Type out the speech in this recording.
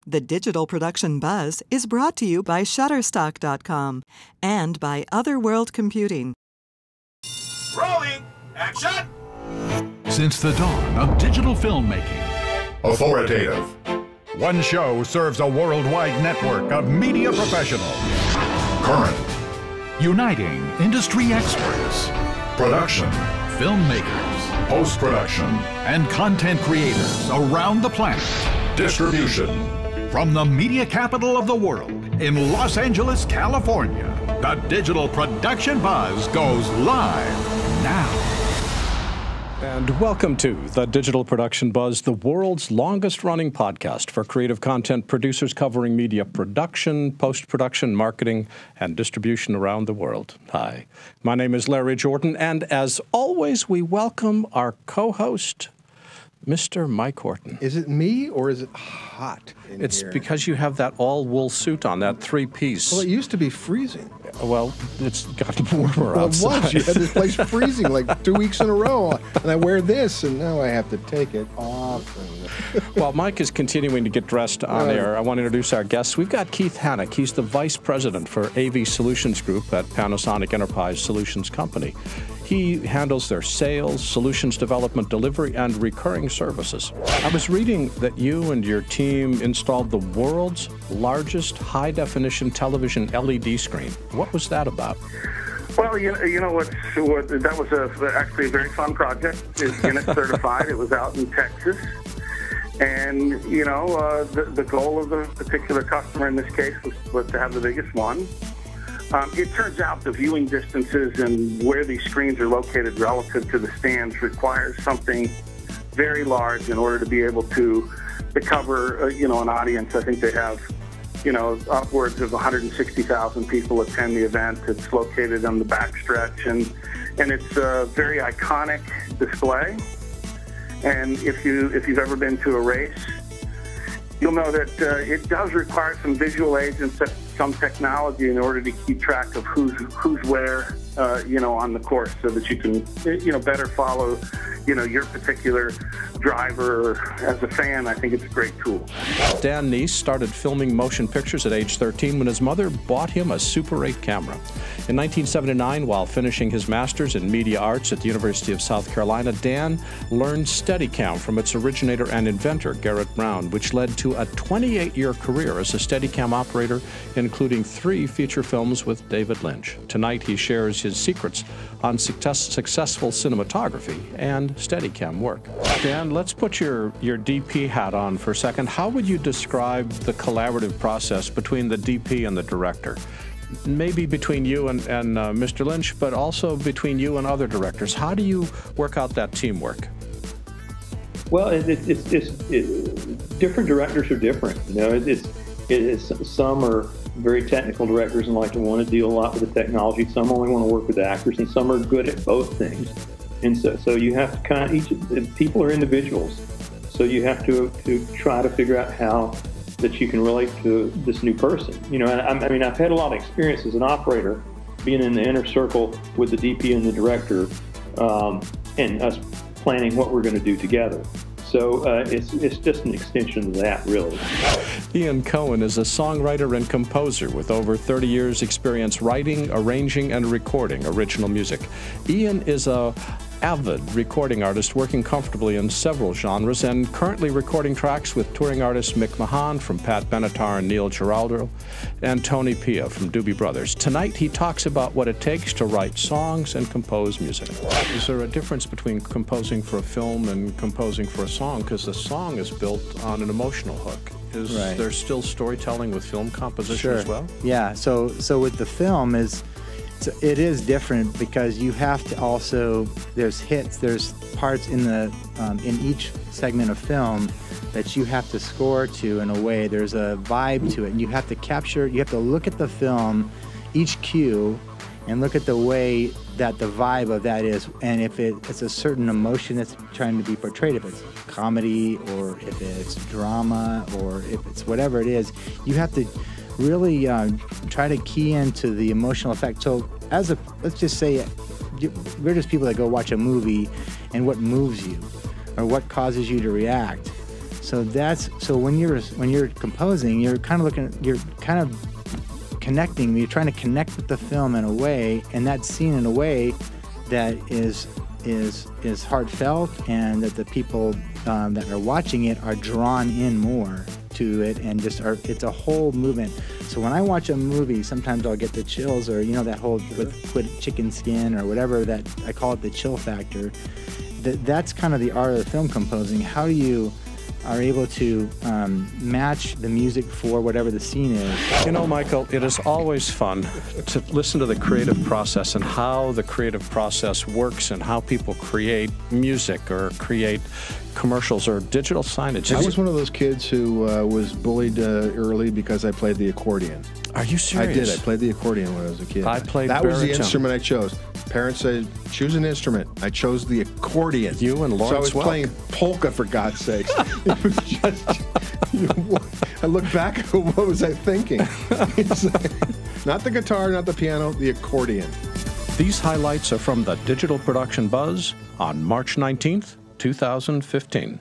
The Digital Production Buzz is brought to you by Shutterstock.com and by Otherworld Computing. Rolling! Action! Since the dawn of digital filmmaking, authoritative, one show serves a worldwide network of media professionals, current, uniting industry experts, production, filmmakers, post-production, and content creators around the planet. Distribution. From the media capital of the world in Los Angeles, California, the Digital Production Buzz goes live now. And welcome to the Digital Production Buzz, the world's longest-running podcast for creative content producers covering media production, post-production, marketing, and distribution around the world. Hi, my name is Larry Jordan, and as always, we welcome our co-host, Mr. Mike Horton. Is it me or is it hot in It's here? because you have that all-wool suit on, that three-piece. Well, it used to be freezing. Well, it's gotten warmer Well, it outside. was. You had this place freezing like 2 weeks in a row. And I wear this, and now I have to take it off. While Mike is continuing to get dressed on air, I want to introduce our guests. We've got Keith Hanak. He's the Vice President for AV Solutions Group at Panasonic Enterprise Solutions Company. He handles their sales, solutions development, delivery, and recurring services. I was reading that you and your team installed the world's largest high-definition television LED screen. What was that about? Well, you know what that was actually a very fun project. It's Unit certified. It was out in Texas. And, you know, the goal of the particular customer in this case was to have the biggest one. It turns out the viewing distances and where these screens are located relative to the stands requires something very large in order to be able to cover, you know, an audience. I think they have, you know, upwards of 160,000 people attend the event. It's located on the backstretch, and it's a very iconic display. And if you've ever been to a race, you'll know that it does require some visual aids and some technology in order to keep track of who's where, you know, on the course, so that you can, you know, better follow, you know, your particular driver. As a fan, I think it's a great tool. Dan Neese started filming motion pictures at age 13 when his mother bought him a Super 8 camera. In 1979, while finishing his master's in media arts at the University of South Carolina, Dan learned Steadicam from its originator and inventor, Garrett Brown, which led to a 28-year career as a Steadicam operator, including 3 feature films with David Lynch. Tonight, he shares his secrets on successful cinematography and Steadicam work. Dan, let's put your DP hat on for a second. How would you describe the collaborative process between the DP and the director? Maybe between you and Mr. Lynch, but also between you and other directors. How do you work out that teamwork? Well, it's different directors are different. You know, some are very technical directors and like to want to deal a lot with the technology. Some only want to work with the actors, and some are good at both things. And so you have to people are individuals. So you have to try to figure out how that you can relate to this new person. You know, I mean, I've had a lot of experience as an operator, being in the inner circle with the DP and the director, and us planning what we're going to do together. So it's just an extension of that, really. Ian Cohen is a songwriter and composer with over 30 years' experience writing, arranging, and recording original music. Ian is a avid recording artist working comfortably in several genres and currently recording tracks with touring artists Mick Mahan from Pat Benatar and Neil Giraldo and Tony Pia from Doobie Brothers. Tonight he talks about what it takes to write songs and compose music. Is there a difference between composing for a film and composing for a song? Because the song is built on an emotional hook. Is there still storytelling with film composition as well? Yeah, so with the film it is different because you have to also, there's parts in each segment of film that you have to score to in a way. There's a vibe to it, and you have to look at the film, each cue, and look at the way that the vibe of that is, and if it's a certain emotion that's trying to be portrayed, if it's comedy or if it's drama or if it's whatever it is, you have to really try to key into the emotional effect. So let's just say we're just people that go watch a movie and what moves you or what causes you to react. So when you're composing, you're kind of connecting. You're trying to connect with the film in a way, and that's seen in a way that is heartfelt, and that the people that are watching it are drawn in more to it, and it's a whole movement. So when I watch a movie, sometimes I'll get the chills, or that whole with chicken skin or whatever, that I call it the chill factor. That's kind of the art of film composing. How you are able to match the music for whatever the scene is. Michael, it is always fun to listen to the creative process and how the creative process works and how people create music or create commercials or digital signage. I was one of those kids who was bullied early because I played the accordion. Are you serious? I did. I played the accordion when I was a kid. I played That was the baritone. instrument I chose. Parents said, choose an instrument. I chose the accordion. You and Lawrence So I was Welk. playing polka, for God's sakes. It was just, I look back, what was I thinking? It's like, not the guitar, not the piano, the accordion. These highlights are from the Digital Production Buzz on March 19th, 2015.